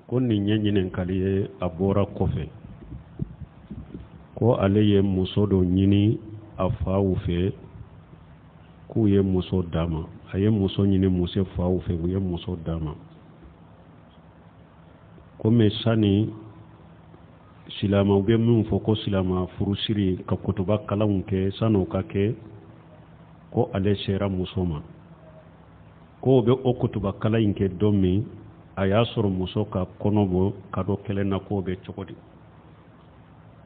ko nin ye ɲininkali ye a bɔra kɔfɛ ko ale ye muso dɔ ɲini a faw fɛ k'u ye muso d'a ma. A ye muso ɲini muso faw fɛ u ye muso d'a ma. Komi sani silamaw bɛ min fɔ ko silama furusiri ka kutuba kalanw kɛ san'o ka kɛ ko ale sera muso ma. Ko bɛ o kutuba kalan in kɛ don min a y'a sɔrɔ muso ka kɔnɔ bɔ ka dɔ kɛlɛ na k'o bɛ cogo di.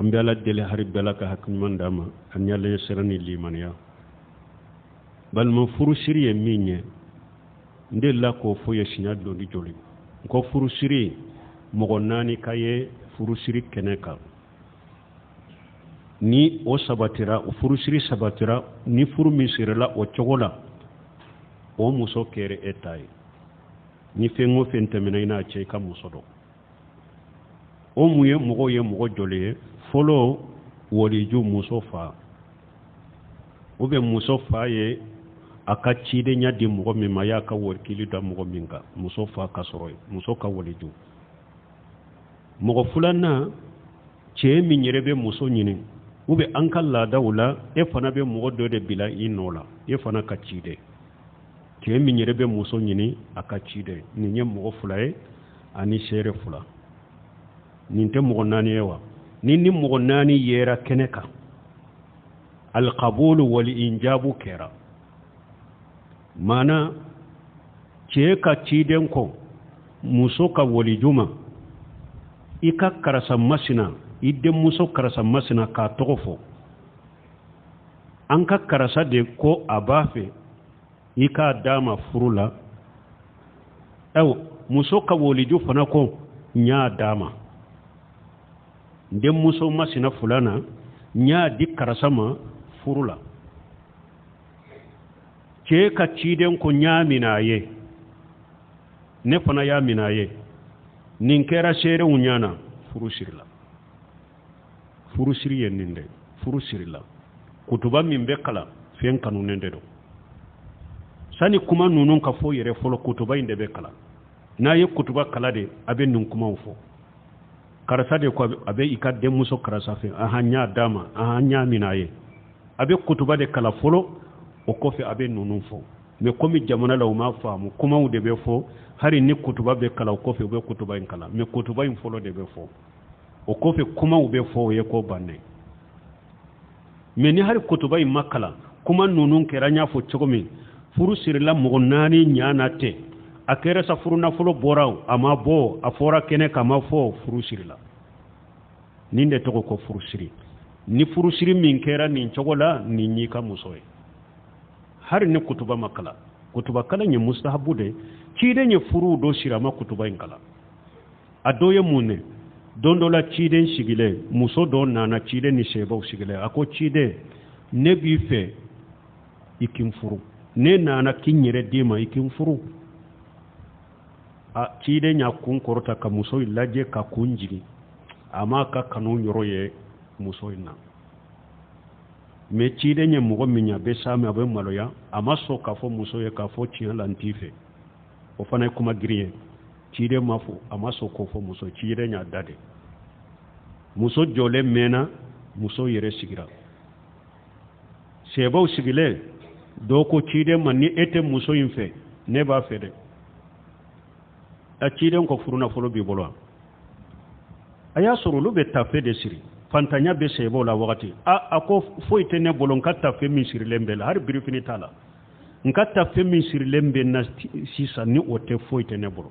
An bɛ Ala deli hari bɛɛ la ka hakiliɲuman d'a ma ani Ala sera ni limaniya. Balima furusiri ye min ye n delila k'o fɔ ye siɲɛ joli joli. Ko furusiri mɔgɔ 4 ka ye furusiri kɛnɛ kan. Ni o sabatira o furusiri sabatira ni furu min sirila o cogo la o muso kɛra e ta ye. Ni fɛn o fɛn tɛmɛna i n'a cɛ i ka muso dɔn. O mun ye mɔgɔ joli ye fɔlɔ waliju muso fa ou bien muso fa ye a ka cidenya di mɔgɔ min ma y'a ka warikili da mɔgɔ min kan muso fa ka sɔrɔ ye muso ka waliju. Mɔgɔ filanan cɛ min yɛrɛ bɛ muso ɲini ou bien an ka laadaw la e fana bɛ mɔgɔ dɔ de bila i nɔ la e fana ka ciden. Cɛ min yɛrɛ bɛ muso ɲini a ka ciden. Nin ye mɔgɔ 2 ye ani seere 2. Nin tɛ mɔgɔ 4 ye wa? Ni mɔgɔ 4 yera kɛnɛ kan alqabulu wal injabu kɛra. Maana cɛ ka ciden kɔ muso ka waliju ma i ka karasa masina i denmuso karasa masina k'a tɔgɔ fɔ. An ka karasa de ko a b'a fɛ i k'a d'a ma furu la. Muso ka waliju fana ko n y'a d'a ma. Denmuso masina fulana n y'a di karasa ma furu la. Cɛ ka ciden ko n y'a minɛ a ye ne fana y'a minɛ a ye nin kɛra seerew ɲana furu sirila. Furu siri ye nin de furu sirila. Kutuba min bɛ kalan fɛn kanunen de don. Sani kuma ninnu ka fɔ yɛrɛ fɔlɔ kutuba in de bɛ kalan. N'a ye kutuba kala de a bɛ nin kumaw fɔ. Karasa de ko a bɛ i ka denmuso karasa fɛ n y'a d'a ma n y'a minɛ a ye. A bɛ kutuba de kala fɔlɔ o kɔfɛ a bɛ ninnu fɔ. Mais komi jamana la u m'a faamu kumaw de bɛ fɔ hari ni kutuba bɛ kala o kɔfɛ u bɛ kutuba in kala. Mais kutuba in fɔlɔ de bɛ fɔ. O kɔfɛ kumaw bɛ fɔ o ye ko bannen. Mais ni hari kutuba in ma kala kuma ninnu kɛra n y'a fɔ cogo min furu sirila mɔgɔ 4 ɲana tɛ. A kɛra sa furu nafolo bɔra a ma bɔ a fɔra kɛnɛ ka ma fɔ furu sirila. Nin de tɔgɔ ko furu siri. Ni furu siri min kɛra nin cogo la nin y'i ka muso ye. Hari ni kutuba ma kala. Kutuba kala ye mustahabu de. Ciden ye furu do sira ma kutuba in kala. A dɔ ye mun ne? Don dɔ la ciden sigilen muso dɔ nana ciden ni sebaw sigilen a ko ciden ne b'i fɛ i kin furu. Ne nana kin yɛrɛ d'i ma i kin furu. A ciden y'a kun kɔrɔta ka muso in lajɛ ka kun jigi. A m'a ka kanu yɔrɔ ye muso in na. Mais ciden ye mɔgɔ min ye a bɛ s'a ma a bɛ maloya a ma sɔn k'a fɔ muso ye k'a fɔ tiɲɛ la n t'i fɛ. O fana ye kuma girin ye. Ciden ma fɔ a ma sɔn k'o fɔ muso ye ciden y'a da de. Muso jɔlen mɛnna muso yɛrɛ sigira. Sebaw sigilen dɔw ko ciden ma ni e tɛ muso in fɛ ne b'a fɛ dɛ. A ciden ko furu nafolo b'i bolo wa? A y'a sɔrɔ olu bɛ tafe de siri. Fantanya bɛ sebaw la wagati. A ko foyi tɛ ne bolo n ka tafe min sirilen bɛ la hari birifini t'a la. N ka tafe min sirilen bɛ na sisan ni o tɛ foyi tɛ ne bolo.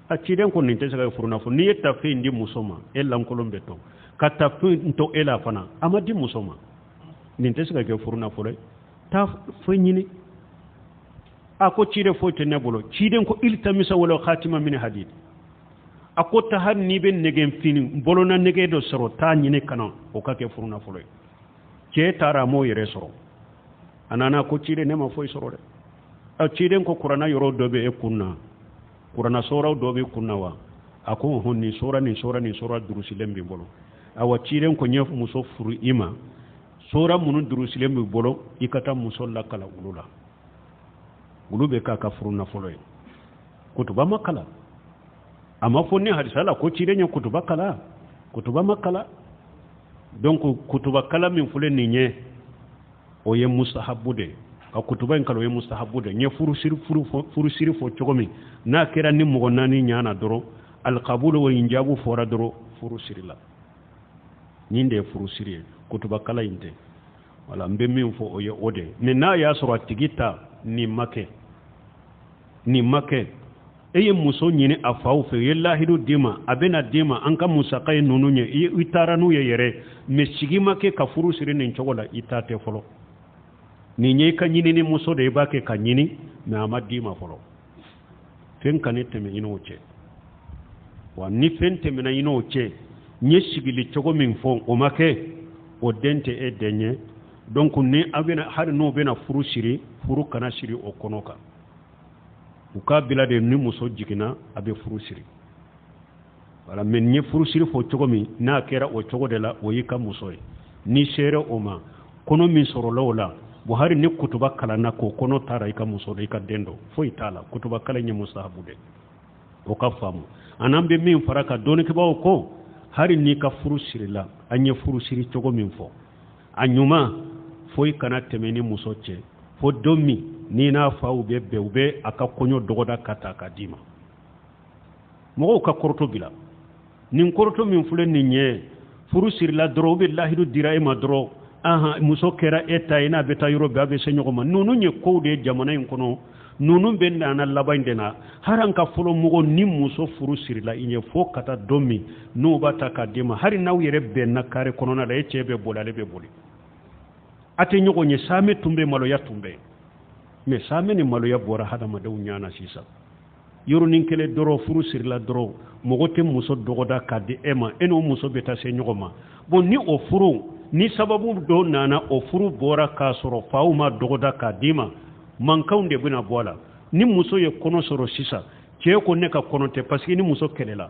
A ciden ko nin tɛ se ka furu nafolo. N'i ye tafe in di muso ma e lankolon bɛ to. Ka tafe in to e la fana a ma di muso ma. Nin tɛ se ka kɛ furu nafolo ye. Taa foyi ɲini. A ko ciden foyi tɛ ne bolo. Ciden ko iltamisa wala khatima min hadid. A ko ta har n'i bɛ nɛgɛ fini bolona nɛgɛ dɔ sɔrɔ taa ɲini kana o ka kɛ furu nafolo ye. Cɛ taara a m'o yɛrɛ sɔrɔ. A nana ko ciden ne ma foyi sɔrɔ dɛ. A ciden ko kuranna yɔrɔ dɔ bɛ e kun na. Kuranna sɔraw dɔ bɛ kun na wa? A ko nin sɔra durusilen b'i bolo. Awa ciden ko n ye muso furu i ma. Sɔra minnu durusilen b'i bolo i ka taa muso lakala olu la. Olu bɛ k'a ka furu nafolo ye. Kutuba ma kala. amma fonni hadisala ko cirenya kutuba kala kutuba makala donc kutuba kala min fulen ni nye o ye mustahabu de ka kutuba en kala ye mustahabu de nye furusiri fo chogomi na kera ni mo nani nyana doro al qabul wa injabu fora doro furusiri la ninde furusiri kutuba kala inte wala mbe min fo o ye ode mais na ya soro tigita ni make eye muso nyini afaw fe yellahidu dima abena dima anka musaqay nununye itaranu ye yere me sigima ke ka furu sire nin chogola itate folo ni nye ka nyini ni muso de ba ke ka nyini me ama dima folo fen kanete me ino che wa ni fente me na ino che nye sigili chogo min fo o make o dente e denye donc ni abena har no bena furu sire furu kana sire o konoka uka bila de ni muso jigina abe furusiri wala men nye furusiri fo chogo mi na kera o chogo de la o yika muso ni sere o ma kono min soro lawla buhari ni kutuba kala na ko kono tara yika muso de yika dendo fo itala kutuba kala nye mustahabu de o ka famu anambe min faraka doni ke bawo ko hari ni ka furusiri la anye furusiri chogo min fo anyuma fo ikana temeni muso che fo domi ni na faw be bewbe aka konyo dogoda kata kadima mo ka korto bila nin korto min fulen ni nye furu sirla dro billahi du dira e madro aha muso kera eta ina beta yoro be abe senyo ma nunu nye ko de jamana en kono nunu ben na labande na haran ka fulo mugo ni muso furu sirla inye fo kata domi no bata kadima hari naw yere ben na kare kono na le chebe bolale be boli ate nyogo nye same tumbe malo ya tumbe mais same ni malo ya bora hada madaw nyana sisa yoro nin kele doro furu sirla doro mogote muso dogoda kadi ema eno muso beta se nyogoma bon ni o furu ni sababu do nana o furu bora ka soro fauma dogoda kadima mankaunde buna bola ni muso ye kono soro sisa ke ko ne ka kono te parce que ni muso kelela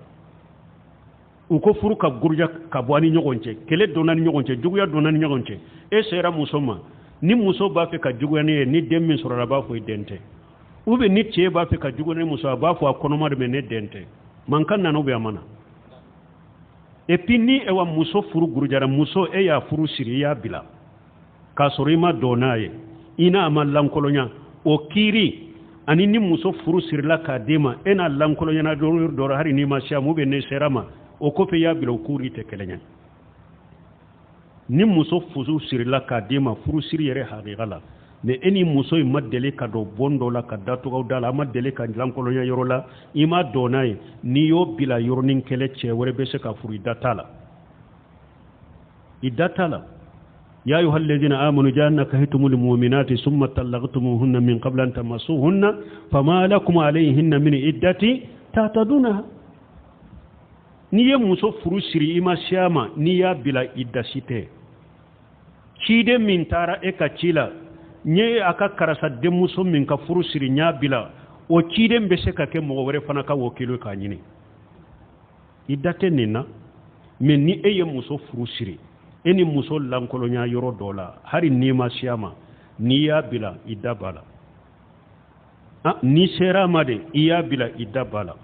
u ko furu ka gurja ka boani nyogonche kele donani nyogonche juguya donani nyogonche e sera muso ma ni muso ba fe ka juguya ni demmin soro la ba fo dente ube ni tie ba fe ka juguya ni muso ba fo akono de ne dente man kan nanu be amana e pinni e wa muso furu gurjara muso e ya furu siri ya bila ka soro ma donaye ina ama lankolonya o kiri ani ni muso furu siri la ka dema ena lankolonya na do hari ni ma sha mu be ne serama o ko fe ya bila o kuri te kelenya ni muso fuzu sirila ka dima furu siri yere haqiqala ne eni muso i madele ka do bondo la ka datu dala madele ka lankolonya yoro la ima donay ni yo bila yoro nin kele che wore be se ka furu idatala ya ayuha alladhina amanu janna kahtumul mu'minati summa talaqtumuhunna min qabla an tamassuhunna fama lakum alayhinna min iddati tataduna ni ye muso furu siri ima shama ni ya bila iddasite cide min tara e ka cila nye aka karasa de muso min ka furu siri nya bila o cide mbe se ka ke mo wore fana ka wokilo ka nyini iddate nina men ni eye muso furu siri eni muso lankolo nya yoro dola hari ni ma shama ni ya bila idabala ni sera made iya bila idabala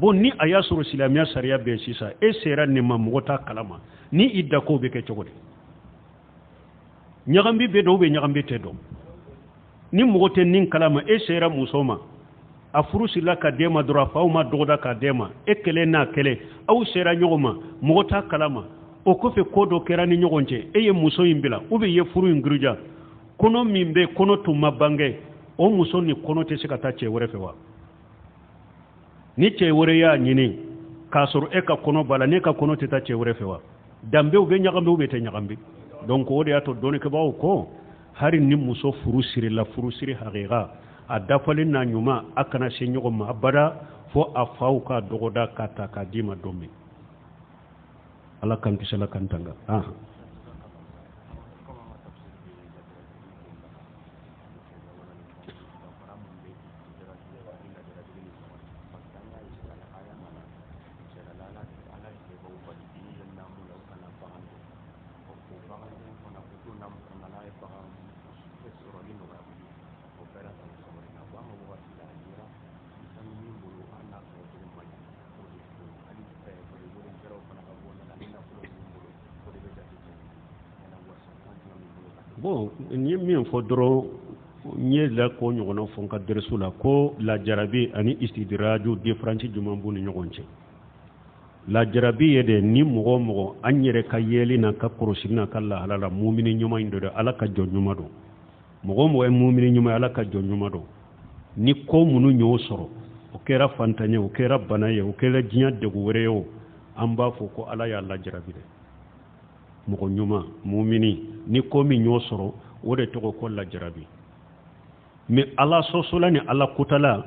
bon ni aya suru silamiya sariya be sisa e sera ni ma mota kalama ni idda ko be ke chogode nyagambi be do be nyagambi te do ni mogote nin kalama e sera musoma afuru sila ka dema dora fauma dogoda ka dema e kele na kele au sera nyogoma mogota kalama o ko fe kodo kerani nyogonche e ye muso imbila ube ye furu ingruja kono mimbe kono tuma bange o muso ni kono te sikata che wore fewa ni che wore ya nyini kasoro e ka kono bala ne ka kono te ta che wore fewa dambe ube nyagambe ube te nyagambe donc o de ato doni ke bawo ko hari ni muso furu siri la furu siri haqiqa adafalin na nyuma akana se nyogoma abada fo afauka dogoda kata kadima domi ala kan kisala kan tanga bon ni min fo doro ni la ko ñogono fon ka dersu la ko la jarabi ani istidraju difference juman bu ni ñogonce la jarabi yede ni mogo mogo anyere ka yeli na ka korosina kala halala mu'mini ñuma indo de ala ka jonñuma do mogo mogo e mu'mini ñuma ala ka jonñuma do ni ko munu ñoo soro o kera fantanye o kera banaye o kera jinya de go wereo amba fo ko ala ya la jarabi de mogo ñuma mu'mini ni ko mi ñoo soro o de to ko la jarabi mais ala sosola ni ala kutala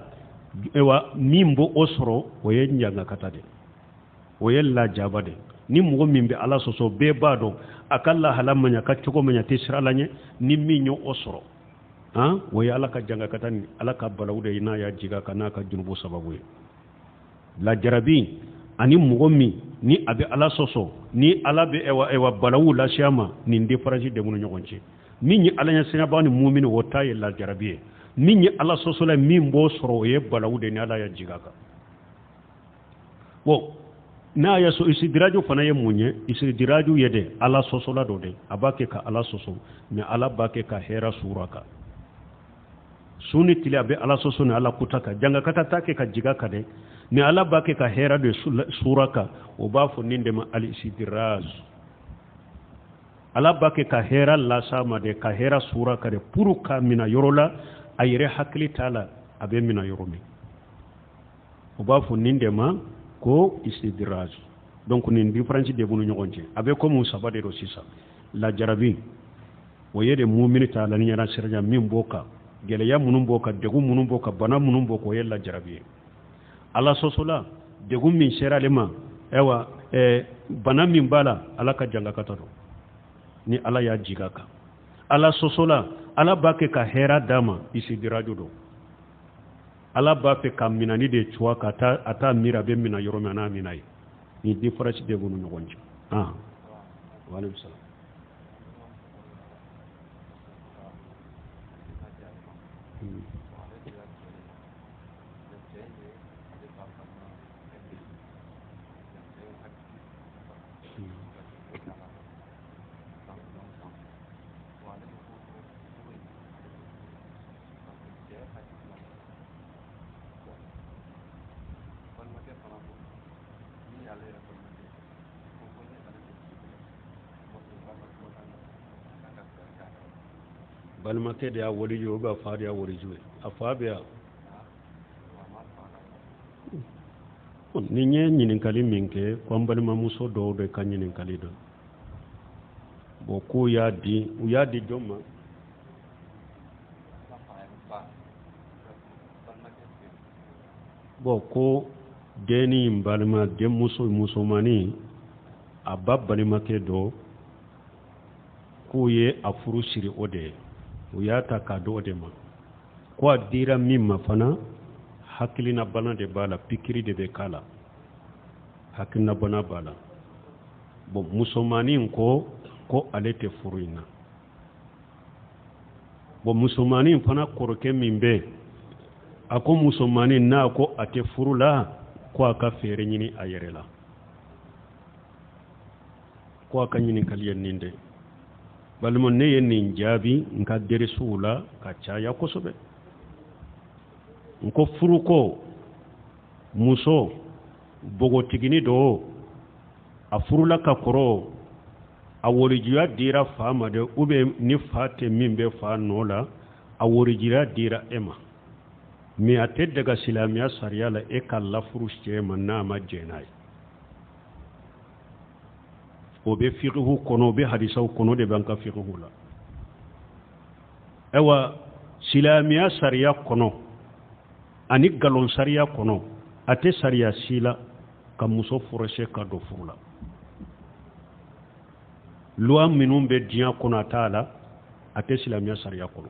ewa mimbo osoro o ye njanga katade o ye la jabade ni mogo min be ala soso be bado akalla halamanya ka cogo manya tisralanye ni minyo osoro ha o ye ala ka janga katani ala ka balawde ina ya jiga kana ka junubu sababu la jarabi ani mogo mi ni abe ala soso ni ala be ewa balawu la shama ni difference de munu nyogonche minyi ala nya sina bani mu'mini wota ye la jarabi minyi ala soso la min bo soro ye balawde ni ala ya jiga ka wo na ya so isidiraju fana ye munye isidiraju yede ala soso la do de abake ka ala soso me ala bake ka hera suraka suni tili abe ala soso ni ala kutaka janga kata take ka jiga ka de me ala bake ka hera de suraka o ba fo ninde ma al isidiraj ala bake ka hera la sama de ka hera suraka de puru ka mina yorola ayre hakli tala abe mina yoromi o ba fo ninde ma ko istidraj donc ni difference de bunu ñogonje abe ko mu sabade do sisa la jarabi o yede mu'mini ta la nyara sirja min boka gele ya munum boka degu munum boka bana munum boko yella jarabi ala sosola degu min sera lema ewa bana min bala ala ka janga katado ni ala ya jigaka ala sosola ala bake ka hera dama istidraju do ala ba fe kam minani de chwa ka ata mira be mina yoro mana minai ni difference de bunu ngonji wa alaykum salam balmake da ya wuri yo ba fa ya wuri juwe afabiya ni nye nyinin kali minke ko balma muso do de kanyinin kali do bo ko ya di jomma bo ko deni balma de muso mani abab balmake do ko ye afuru siri ode uyata ka do de ma ko dira mimma fana hakilina bana de bala pikiri de be kala hakilina bana bala bo musomani ko alete furuina bo musomani fana koroke mimbe ako musomani na ko ate furula ko aka fere nyini ayerela ko aka nyini kaliyen ninde balmo ne yen jabi nka deresula ka caya kosobe nko furuko muso bogo tigini do a furula ka koro a worijiya dira fama de ube ni fate mimbe fa nola a worijiya dira ema mi ate daga silamiya sariya la e kala furushke manna ma jenai obe fiqhu kono be hadisaw kono de banka fiqhu la ewa silamiya sariya kono ani galon sariya kono ate sariya sila ka muso forese ka do furula loi minum be diya kono atala ate silamiya sariya kono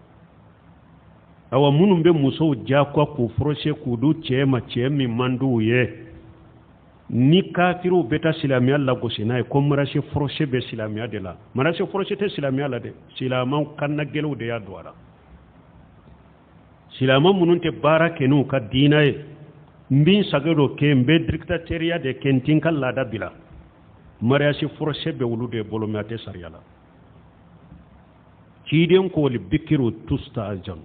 ewa munum be muso jakwa ku forese ku du chema chemi mandu ye ni kafiru beta silamiya la gosina ko marashe foroshe be silamiya de la marashe foroshe te silamiya la de silaman kanna gelu de ya duwara silaman munun te barakenu ka dinaye mbin sagado ke mbe dictateria de kentin kala da bila marashe foroshe be wulu de bolomate sariyala ciden ko li bikiru tusta ajan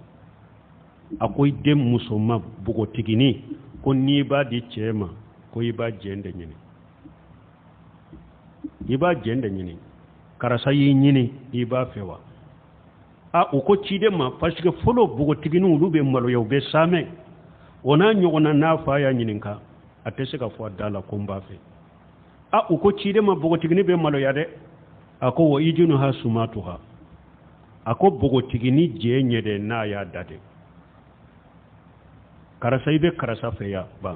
akwai dem musoma bugo tigini ko ni ba di cema ko iba jende nyini iba jende nyini karasa yi nyini iba fewa a uko ciden ma parce que folo bugo tigini ulube malo yow be same ona nyogona na fa ya nyininka atese ka fo dala ko mba fe a uko ciden ma bugo tigini be malo ya de ako wo ijunu ha sumatuha ako bugo tigini je nyede na ya dade karasa ibe karasa fe ya ba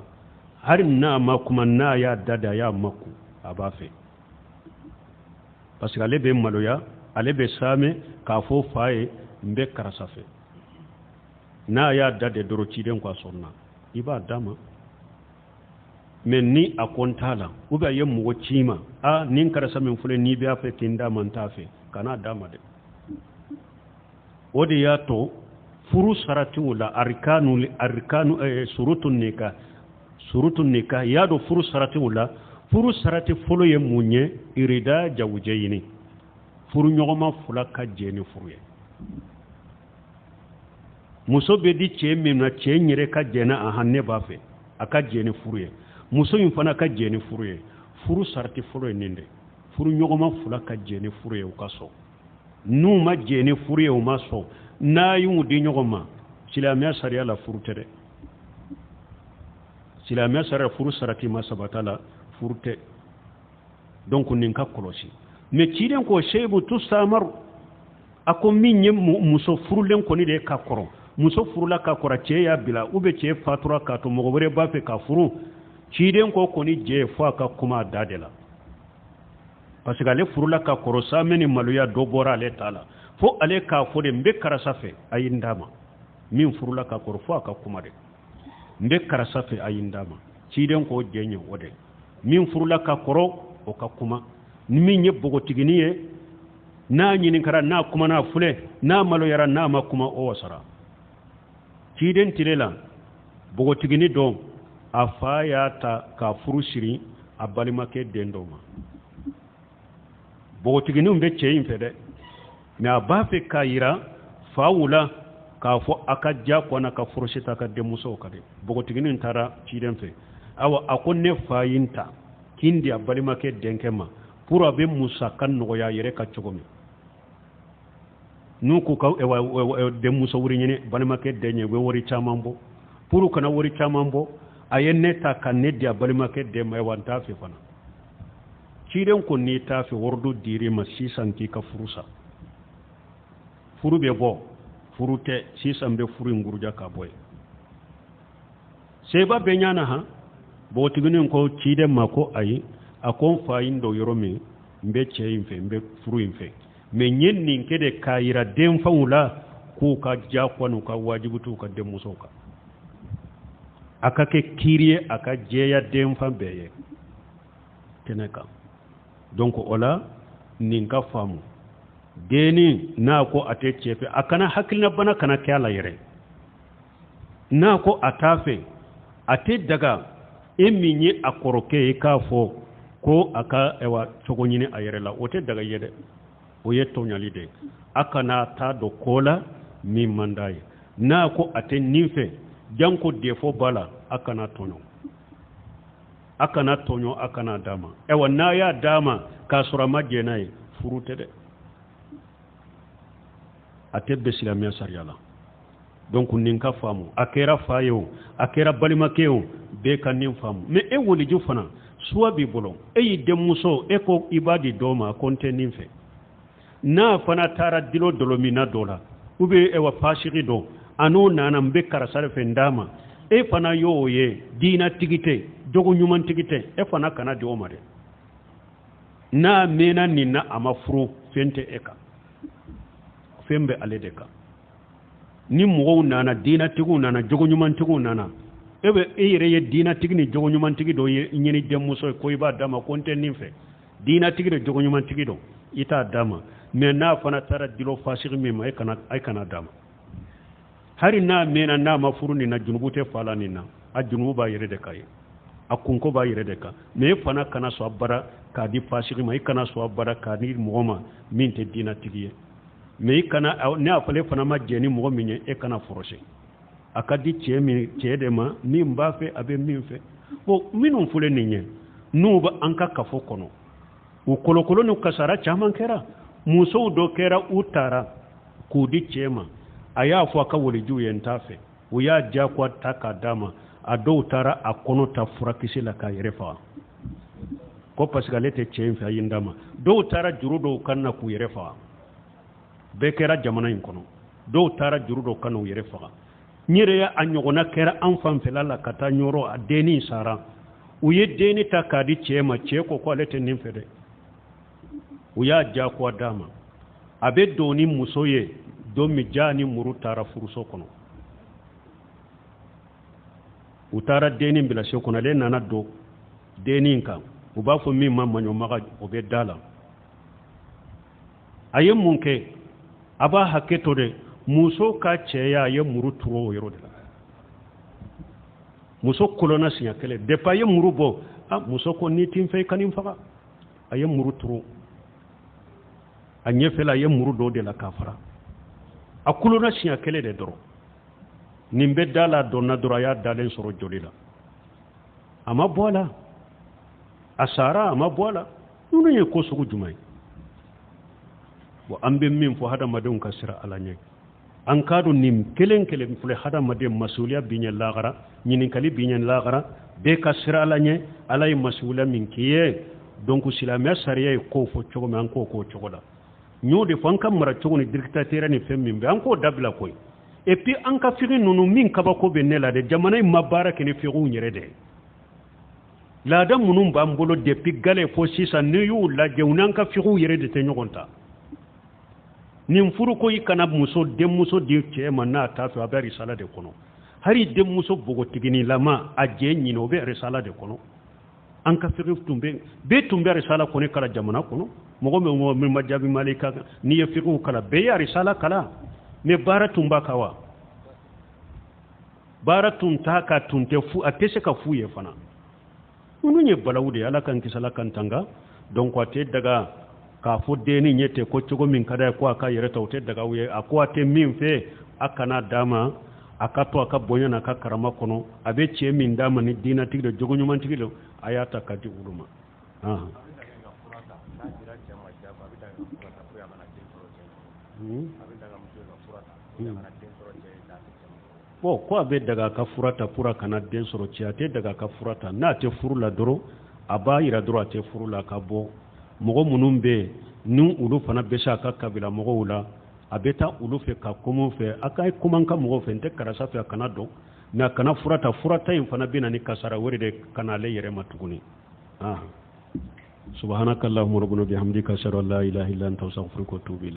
har na ma kuma na ya dada ya maku aba fe parce que ale be malo ya ale be same ka fo faye mbe karasa fe na ya dade doro ciden kwa sonna iba dama men ni akontala uba yem mo cima a nin karasa men fule ni be afe tinda man tafe kana dama de odi ya to furu sarati wala arkanu surutun nika ya do furu sarati wala furu sarati folo ye munye irida jawujeyini furu nyogoma fula ka jeni furu ye muso be di ce min na ce nyere ka jena a hanne ba fe aka jeni furu ye muso yin fana ka jeni furu ye furu sarati folo ye ninde furu nyogoma fula ka jeni furu ye ka so nu ma jeni furu ye ma so na yu di nyogoma silamiya sariya la furu tere silamiya sariya furu sarati ma sabatala furu te donc nin ka kolosi me ciden ko sheybu tustamar ako min muso furulen ko ni de ka koro muso furula ka kora ce ya bila ube ce fatura ka to mogobere ba fe ka furu ciden ko ni je fo ka kuma dadela parce que ale furula ka koro sa meni maluya do bora ale tala fo ale ka fo de mbe karasa fe ayindama min furula ka koro fo ka kuma de mbe karasa fe ayindama ciden ko jenye wode min furula ka koro o ka kuma ni min ye bogo tiginiye na nyinin kara na kuma na fule na malo yara na ma kuma o wasara ciden tilela bogo tigini do afa ya ta ka furu shiri abalimake dendo ma bogo tigini mbe cheyin fede me abafe kayira fawula ka fo akajja ko na ka furu shita ka de muso kade bogo tigini tara ciden fe awa akonne fayinta kindi abalimake denkema pour abe musa kan no ya yere ka chogomi nuku ka de musa wuri nyene balimake denye we wori chamambo pour kana wori chamambo ayenne ta kan ne dia balimake de mai wanta fe fana ciden ko ni ta fe wordo diri ma sisan ki ka furusa furu be bo furute sisan be furu ngurja ka boy seba be nyana ha bo tiginin ko ciden mako ayi akon fayin do yoromi mbe cheyin fe mbe furu infe me nyen nin kede kayira dem fawula ko ka jakwanu ka wajibutu ka dem musoka aka ke kiriye aka jeya dem fa beye teneka donc ola nin ka famu deni na ko ate chefe akana hakilna bana kana kyala yere na ko atafe ate daga eminye akoroke ka fo ko aka ewa chogonyini ayerela ote daga yede o yetto nyalide akana ta do kola mi mandaye na ko ate nife janko defo bala akana tonyo akana dama ewa na ya dama kasura majenai furute de ate besilamiya sariyala donc ninka famu akera fayo akera balimakeo be kanin famu me e woli ju fana suwa bi bolo e yidde muso e ko ibadi doma konte ninfe na fana tara dilo dolomina dola ube e wa fashiri do anu nana mbe karasare fe ndama e fana yoye dina tigite jogo nyuman tigite e fana kana di omare na mena nina amafru fente eka fembe aledeka ni mo nana dina tigu nana jogo nyuman tigu nana ebe ere ye dina tigni jogo nyuman tigi do nyini demuso ko iba dama konte ninfe dina tigi do jogo nyuman tigi do ita dama me na fana tara dilo fasir mi ma ay kana dama hari na mena na mafuru ni na junubute fala ni na a junubu ba yere de kay akunko ba yere de ka me fana kana so abara ka di fasir ma kana so abara ka ni muoma min te dina tigi mais kana ne afale fana ma jeni mo minye e kana forcer akadi cɛ de ma min b'a fɛ a bɛ min fɛ bon minnu fulen nin ye n'u bɛ an ka kafo kɔnɔ u kolokolo ni kasara caman kɛra musow dɔ kɛra u taara k'u di cɛ ma a y'a fɔ a ka walijuw ye n t'a fɛ u y'a diyagoya ta k'a d'a ma a dɔw taara a kɔnɔ ta furakisɛ la k'a yɛrɛ faga ko parce que ale tɛ cɛ in fɛ a ye n d'a ma dɔw taara juru dɔw kan na k'u yɛrɛ faga bɛɛ kɛra jamana in kɔnɔ dɔw taara juru dɔw kan na u yɛrɛ faga n yɛrɛ ye a ɲɔgɔnna kɛra an fanfɛla la ka taa ɲɔrɔ a denni sara u ye denni ta k'a di cɛ ma cɛ ko ko ale tɛ nin fɛ dɛ u y'a diyagoya d'a ma a bɛ don ni muso ye don min ja ni muru taara furuso kɔnɔ u taara denni bila so kɔnɔ ale nana don denni kan u b'a fɔ min ma maɲɔmaga o bɛ da la a ye mun kɛ a b'a hakɛ to dɛ muso ka cɛya a ye muru turu o yɔrɔ de la muso kolonna siɲɛ kelen depuis a ye muru bɔ muso ko n'i t'i fɛ i ka nin faga a ye muru turu a ɲɛfɛla a ye muru dɔ de la k'a fara a kolonna siɲɛ kelen de dɔrɔn nin bɛ da la dɔnna dɔrɔn a y'a dalen sɔrɔ joli la a ma bɔ a la a sara a ma bɔ a la ninnu ye ko sugu jumɛn ye bon an bɛ min fɔ hadamadenw ka sira ala ɲɛ an k'a dɔn nin kelen kelen filɛ hadamaden masuliya bi ɲɛ lagara ɲininkali bi ɲɛ lagara bɛɛ ka sira ala ɲɛ ala ye masuliya min k'i ye donc silamɛya sariya ye ko fɔ cogo min an k'o k'o cogo la n y'o de fɔ an ka mara cogo ni dictateur ni fɛn min bɛ an k'o dabila koyi et puis an ka fiqi ninnu min kabako bɛ ne la dɛ jamana in ma baara kɛ ni fiqiw yɛrɛ de laada minnu b'an bolo depuis gale fo sisan n'i y'u lajɛ u n'an ka fiqiw yɛrɛ de tɛ ɲɔgɔn ta nin furu ko i kana denmuso di cɛ ma n'a t'a fɛ a bɛ risala de kɔnɔ hari denmuso bogotiginilama a jɛ ɲini o bɛ risala de kɔnɔ an ka fiqi tun bɛ risala kɔni kala jamana kɔnɔ mɔgɔ min ma jaabi mali ka n'i ye fiqiw kala bɛɛ ye risala kala mais baara tun b'a kan wa baara tun t'a ka tun tɛ fu a tɛ se ka fu ye fana ninnu ye balawu de ye ala kan kisala kan tanga donc a tɛ daga k'a fɔ denni ɲɛ tɛ ko cogo min ka d'a ye ko a ka yɛrɛ ta o tɛ daga u ye a ko a tɛ min fɛ a kana d'a ma a ka to a ka bonya n'a ka karama kɔnɔ a bɛ cɛ min d'a ma ni diinatigi don jogo ɲumantigi don a y'a ta ka di olu ma bon ko a bɛ daga a ka fura ta pour a kana den sɔrɔ cɛ a tɛ daga a ka fura ta n'a tɛ furu la dɔrɔn a b'a yira dɔrɔn a tɛ furu la ka bɔ mɔgɔ minnu bɛ yen ni olu fana bɛ se a ka kabila mɔgɔw la a bɛ taa olu fɛ ka kuma fɛ a ka kuma ka mɔgɔw fɛ n tɛ karisa fɛ a kana dɔn mais a kana furata in fana bɛ na ni kasara wɛrɛ de kana ale yɛrɛ ma tuguni subhanakallahumma rabbana bihamdika ashhadu an la ilaha illa anta astaghfiruka wa atubu ilayk